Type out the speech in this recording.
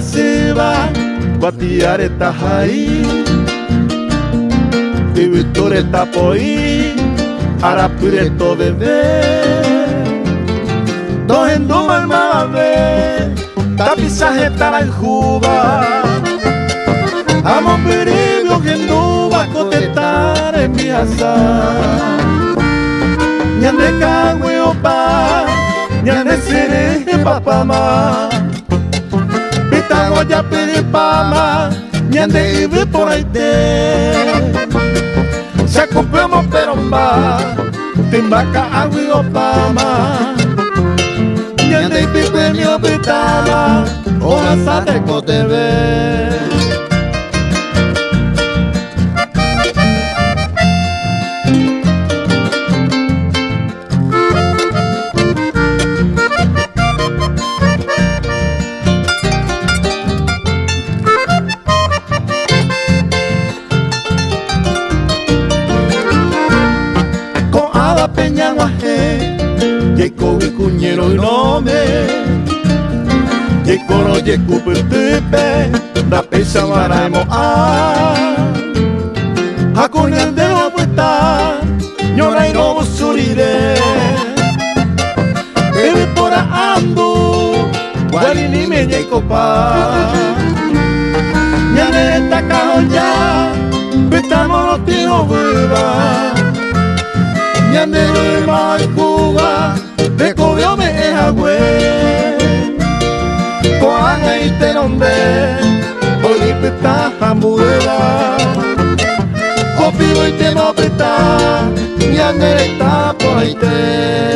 siva Guatiare tahai Tibutore tapoi Arapure to bebê Doendo malmave Tapisa retaranjuba Amo peribio genduba cotetar en mi azar Ñande cagüe opa Ñande sere papama Pitago ya piripama Ñande ibe por ahí Se acomplamos peromba Timbaca agua y opama Ñande pipe mi opitama Ora sate cotebe Peñaguaje, Yeco y cuñero y nome, Yeco no yeco pertepe, da pesa maraimo con el de la vuelta, ñora y no surire, bebe por ando, guarini me yeco pa, ñane esta cajoya, betamos los tiros hueva. Ñande mai Cuba, de cobio me es agüe. Coanga y te nombre, hoy peta jambuela. Copio y te no peta, ñande está por ahí te.